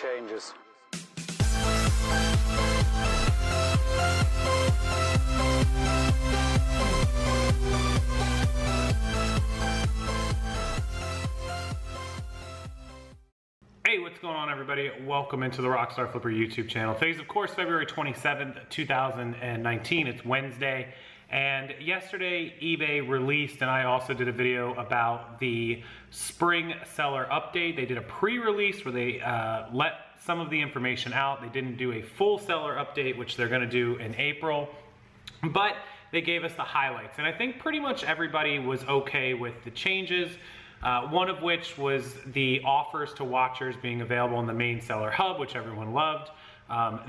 changes. Hey, what's going on, everybody? Welcome into the RockstarFlipper YouTube channel. Today's, of course, February 27th, 2019. It's Wednesday, and yesterday eBay released, and I also did a video about the spring seller update. They did a pre-release where they let some of the information out. They didn't do a full seller update, which they're gonna do in April, but they gave us the highlights. And I think pretty much everybody was okay with the changes. One of which was the offers to watchers being available in the main seller hub, which everyone loved.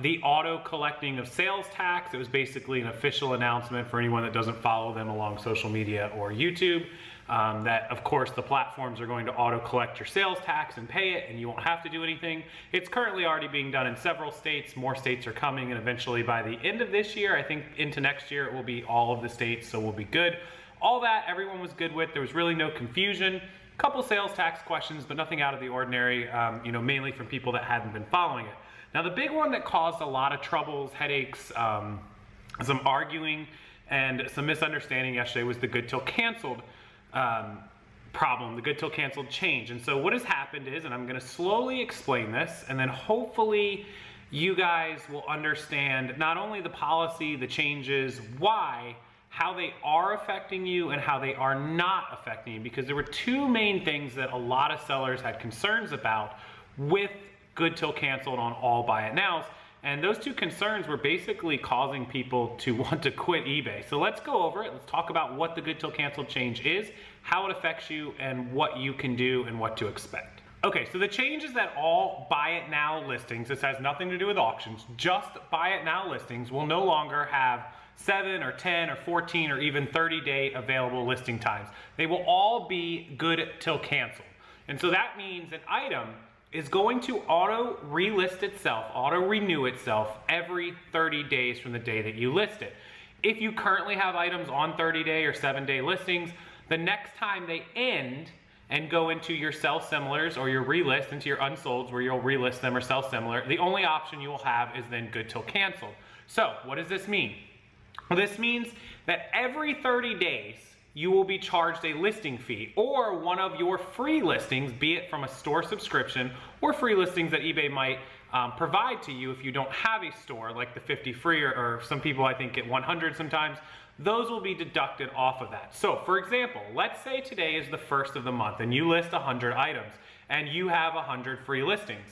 The auto collecting of sales tax. It was basically an official announcement for anyone that doesn't follow them along social media or YouTube. That of course the platforms are going to auto collect your sales tax and pay it, and you won't have to do anything. It's currently already being done in several states. More states are coming, and eventually by the end of this year, I think into next year, it will be all of the states, so we'll be good. All that everyone was good with. There was really no confusion. Couple sales tax questions, but nothing out of the ordinary, mainly from people that hadn't been following it. Now, the big one that caused a lot of troubles, headaches, some arguing, and some misunderstanding yesterday was the good till canceled problem, the good till canceled change. And so what has happened is, and I'm gonna slowly explain this, and then hopefully you guys will understand not only the policy, the changes, why, how they are affecting you and how they are not affecting you, because there were two main things that a lot of sellers had concerns about with good till canceled on all buy it nows. And those two concerns were basically causing people to want to quit eBay. So let's go over it. Let's talk about what the good till canceled change is, how it affects you, and what you can do and what to expect. Okay, so the change is that all buy it now listings, this has nothing to do with auctions, just buy it now listings will no longer have 7 or 10 or 14 or even 30-day available listing times. They will all be good till cancel. And so that means an item is going to auto relist itself, auto renew itself every 30 days from the day that you list it. If you currently have items on 30-day or 7-day listings, the next time they end and go into your sell similars or your relist into your unsolds where you'll relist them or sell similar, the only option you will have is then good till canceled. So what does this mean? Well, this means that every 30 days, you will be charged a listing fee or one of your free listings, be it from a store subscription or free listings that eBay might provide to you if you don't have a store, like the 50 free or some people I think get 100 sometimes. Those will be deducted off of that. So for example, let's say today is the first of the month and you list 100 items and you have 100 free listings.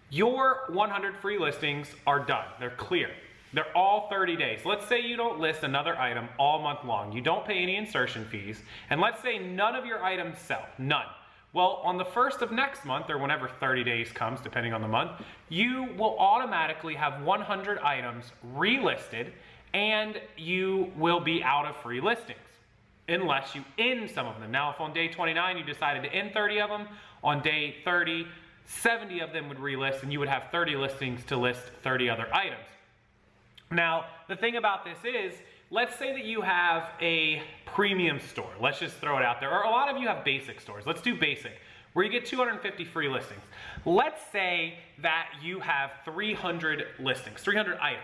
Your 100 free listings are done, they're clear. They're all 30 days. Let's say you don't list another item all month long. You don't pay any insertion fees. And let's say none of your items sell, none. Well, on the first of next month, or whenever 30 days comes, depending on the month, you will automatically have 100 items relisted and you will be out of free listings unless you end some of them. Now, if on day 29 you decided to end 30 of them, on day 30, 70 of them would relist and you would have 30 listings to list 30 other items. Now, the thing about this is, let's say that you have a premium store. Let's just throw it out there. Or a lot of you have basic stores. Let's do basic, where you get 250 free listings. Let's say that you have 300 listings, 300 items.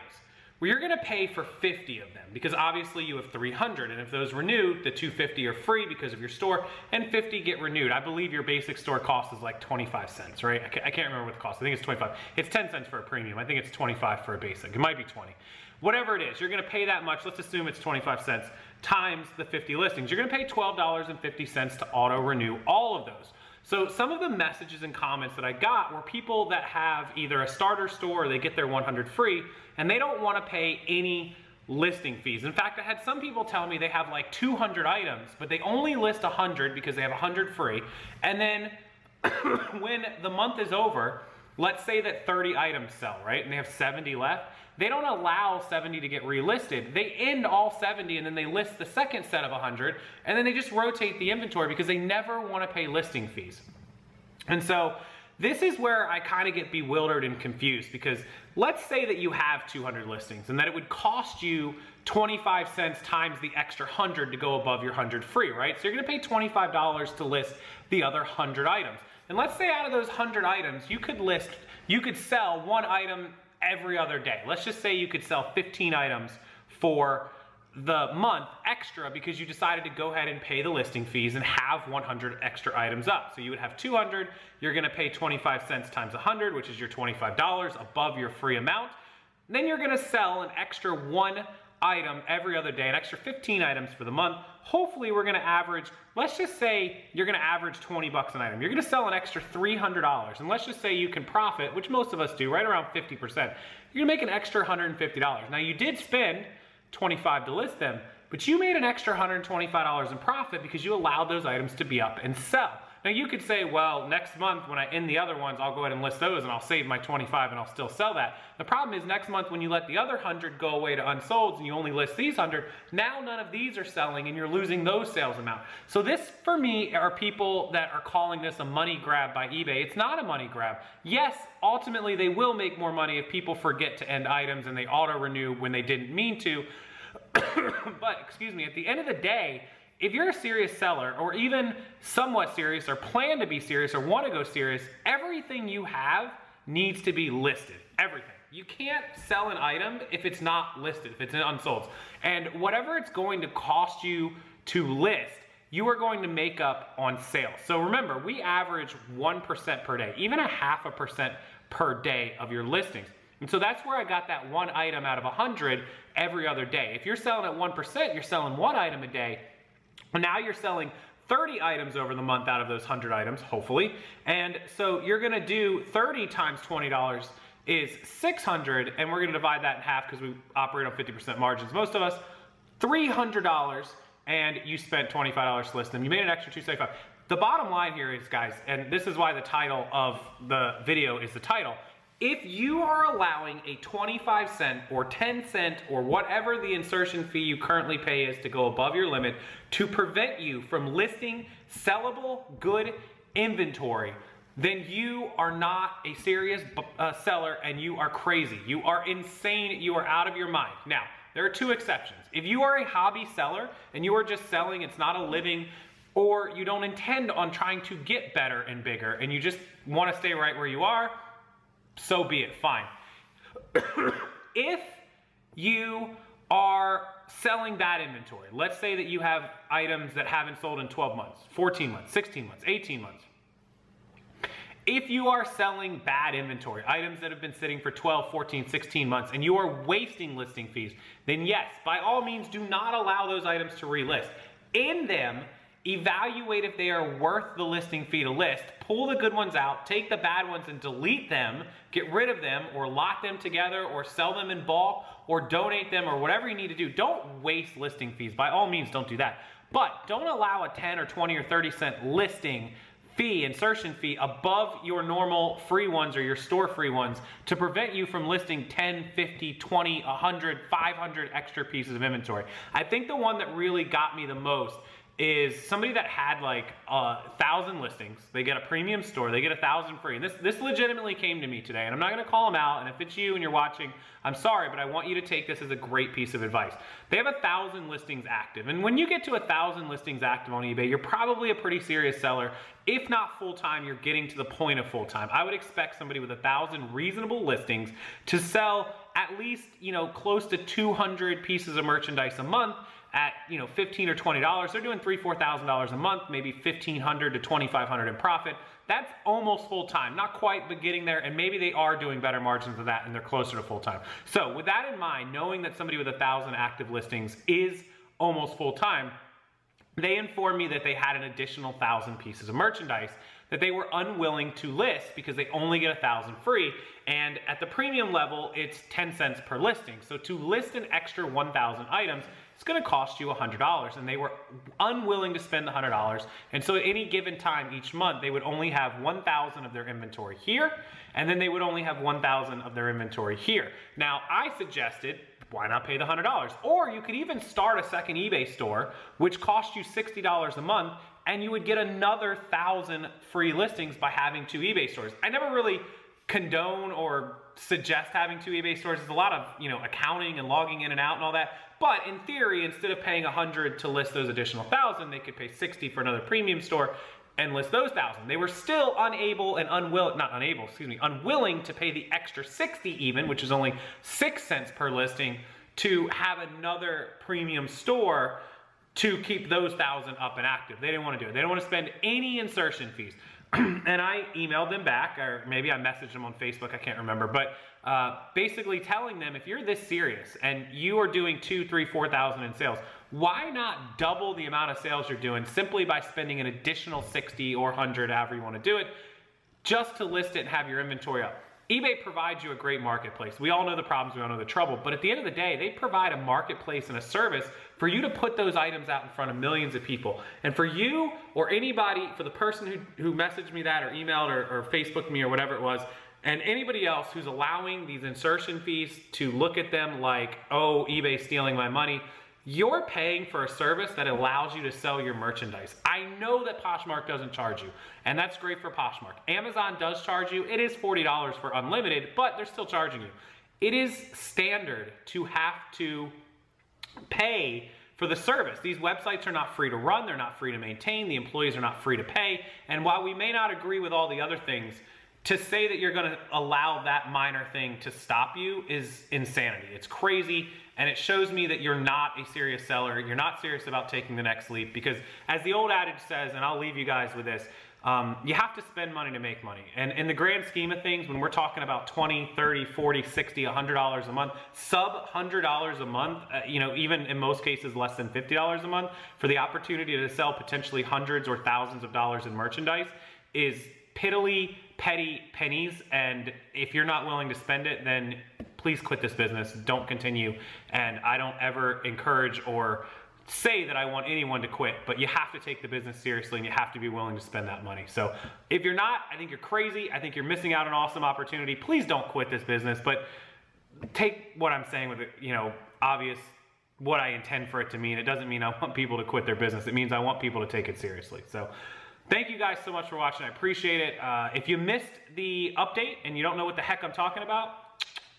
Well, you're gonna pay for 50 of them because obviously you have 300, and if those renew, the 250 are free because of your store and 50 get renewed. I believe your basic store cost is like 25 cents, right? I can't remember what the cost, I think it's 25. It's 10 cents for a premium, I think it's 25 for a basic, it might be 20. Whatever it is, you're gonna pay that much, let's assume it's 25 cents times the 50 listings. You're gonna pay $12.50 to auto renew all of those. So some of the messages and comments that I got were people that have either a starter store or they get their 100 free and they don't want to pay any listing fees. In fact, I had some people tell me they have like 200 items, but they only list 100 because they have 100 free. And then when the month is over, let's say that 30 items sell, right? And they have 70 left. They don't allow 70 to get relisted. They end all 70 and then they list the second set of 100 and then they just rotate the inventory because they never want to pay listing fees. And so this is where I kind of get bewildered and confused, because let's say that you have 200 listings and that it would cost you 25 cents times the extra 100 to go above your 100 free, right? So you're gonna pay $25 to list the other 100 items. And let's say out of those 100 items, you could list you could sell one item every other day. Let's just say you could sell 15 items for the month extra because you decided to go ahead and pay the listing fees and have 100 extra items up. So you would have 200, you're gonna pay 25 cents times 100, which is your $25 above your free amount. Then you're gonna sell an extra one item every other day, an extra 15 items for the month. Hopefully we're gonna average, let's just say you're gonna average 20 bucks an item. You're gonna sell an extra $300. And let's just say you can profit, which most of us do, right around 50%. You're gonna make an extra $150. Now you did spend 25 to list them, but you made an extra $125 in profit because you allowed those items to be up and sell. Now you could say, well, next month when I end the other ones, I'll go ahead and list those and I'll save my 25 and I'll still sell that. The problem is next month when you let the other 100 go away to unsolds and you only list these 100, now none of these are selling and you're losing those sales amount. So this, for me, are people that are calling this a money grab by eBay. It's not a money grab. Yes, ultimately they will make more money if people forget to end items and they auto-renew when they didn't mean to. But, excuse me, at the end of the day, if you're a serious seller or even somewhat serious or plan to be serious or want to go serious, everything you have needs to be listed. Everything. You can't sell an item if it's not listed, if it's in unsolds. And whatever it's going to cost you to list, you are going to make up on sales. So remember, we average 1% per day, even 0.5% per day of your listings. And so that's where I got that one item out of 100 every other day. If you're selling at 1%, you're selling one item a day. And now you're selling 30 items over the month out of those 100 items, hopefully. And so you're gonna do 30 times $20 is 600, and we're gonna divide that in half because we operate on 50% margins, most of us. $300, and you spent $25 to list them. You made an extra $275. The bottom line here is, guys, and this is why the title of the video is the title, if you are allowing a 25 cent or 10 cent or whatever the insertion fee you currently pay is to go above your limit to prevent you from listing sellable good inventory, then you are not a serious seller and you are crazy. You are insane. You are out of your mind. Now, there are two exceptions. If you are a hobby seller and you are just selling, it's not a living, or you don't intend on trying to get better and bigger and you just want to stay right where you are, so be it, fine. If you are selling bad inventory, let's say that you have items that haven't sold in 12 months, 14 months, 16 months, 18 months. If you are selling bad inventory, items that have been sitting for 12, 14, 16 months, and you are wasting listing fees, then yes, by all means, do not allow those items to relist. In them, evaluate if they are worth the listing fee to list, pull the good ones out, take the bad ones and delete them, get rid of them, or lock them together, or sell them in bulk, or donate them, or whatever you need to do. Don't waste listing fees. By all means, don't do that. But don't allow a 10 or 20 or 30 cent listing fee, insertion fee, above your normal free ones or your store free ones to prevent you from listing 10, 50, 20, 100, 500 extra pieces of inventory. I think the one that really got me the most is somebody that had like 1,000 listings. They get a premium store, they get 1,000 free. And this legitimately came to me today, and I'm not gonna call them out, and if it's you and you're watching, I'm sorry, but I want you to take this as a great piece of advice. They have 1,000 listings active, and when you get to 1,000 listings active on eBay, you're probably a pretty serious seller. If not full-time, you're getting to the point of full-time. I would expect somebody with 1,000 reasonable listings to sell at least, close to 200 pieces of merchandise a month at, $15 or $20. They're doing $3,000, $4,000 a month, maybe $1,500 to $2,500 in profit. That's almost full-time, not quite, but getting there, and maybe they are doing better margins than that and they're closer to full-time. So with that in mind, knowing that somebody with 1,000 active listings is almost full-time, they informed me that they had an additional 1,000 pieces of merchandise that they were unwilling to list because they only get 1,000 free, and at the premium level, it's 10 cents per listing. So to list an extra 1,000 items, it's gonna cost you $100, and they were unwilling to spend the $100, and so at any given time each month, they would only have 1,000 of their inventory here, and then they would only have 1,000 of their inventory here. Now, I suggested, why not pay the $100? Or you could even start a second eBay store, which costs you $60 a month, and you would get another 1,000 free listings by having 2 eBay stores. I never really condone or suggest having 2 eBay stores. There's a lot of, accounting and logging in and out and all that. But in theory, instead of paying $100 to list those additional 1,000, they could pay $60 for another premium store. and list those 1,000. They were still unwilling to pay the extra 60 even, which is only 6 cents per listing, to have another premium store to keep those 1,000 up and active. They didn't want to do it. They don't want to spend any insertion fees. And I emailed them back, or maybe I messaged them on Facebook, I can't remember, but basically telling them, if you're this serious and you are doing 2, 3, 4,000 in sales, why not double the amount of sales you're doing simply by spending an additional 60 or 100, however you want to do it, just to list it and have your inventory up. eBay provides you a great marketplace. We all know the problems, we all know the trouble, but at the end of the day, they provide a marketplace and a service for you to put those items out in front of millions of people. And for you or anybody, for the person who messaged me that or emailed or Facebooked me or whatever it was, and anybody else who's allowing these insertion fees to look at them like, oh, eBay's stealing my money, you're paying for a service that allows you to sell your merchandise. I know that Poshmark doesn't charge you, and that's great for Poshmark. Amazon does charge you. It is $40 for unlimited, but they're still charging you. It is standard to have to pay for the service. These websites are not free to run. They're not free to maintain. The employees are not free to pay. And while we may not agree with all the other things, to say that you're going to allow that minor thing to stop you is insanity. It's crazy, and it shows me that you're not a serious seller. You're not serious about taking the next leap, because as the old adage says, and I'll leave you guys with this, you have to spend money to make money. And in the grand scheme of things, when we're talking about $20, $30, $40, $60, $100 a month, sub $100 a month, you know, even in most cases less than $50 a month, for the opportunity to sell potentially hundreds or thousands of dollars in merchandise is piddly, petty pennies. And if you're not willing to spend it, then please quit this business. Don't continue. And I don't ever encourage or say that I want anyone to quit, but you have to take the business seriously and you have to be willing to spend that money. So if you're not, I think you're crazy. I think you're missing out on an awesome opportunity. Please don't quit this business, but take what I'm saying with it, you know, obvious, what I intend for it to mean. It doesn't mean I want people to quit their business. It means I want people to take it seriously. So thank you guys so much for watching. I appreciate it. If you missed the update and you don't know what the heck I'm talking about,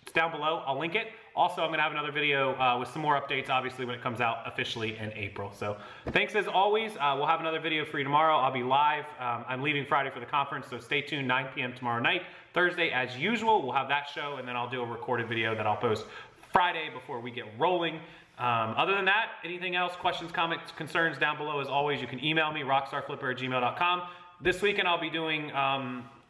it's down below. I'll link it. Also, I'm going to have another video with some more updates, obviously, when it comes out officially in April. So thanks as always. We'll have another video for you tomorrow. I'll be live. I'm leaving Friday for the conference, so stay tuned, 9 p.m. tomorrow night. Thursday, as usual, we'll have that show, and then I'll do a recorded video that I'll post Friday before we get rolling. Other than that, anything else, questions, comments, concerns, down below as always, you can email me, rockstarflipper@gmail.com. This weekend I'll be doing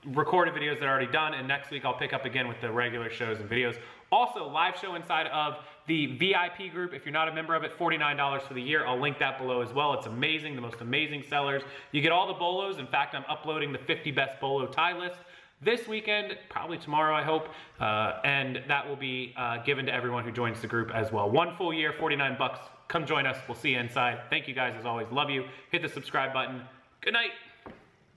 recorded videos that are already done, and next week I'll pick up again with the regular shows and videos. Also, live show inside of the VIP group. If you're not a member of it, $49 for the year. I'll link that below as well. It's amazing, the most amazing sellers. You get all the bolos. In fact, I'm uploading the 50 best bolo tie list this weekend, probably tomorrow, I hope, and that will be given to everyone who joins the group as well. 1 full year, 49 bucks. Come join us. We'll see you inside. Thank you guys as always. Love you. Hit the subscribe button. Good night.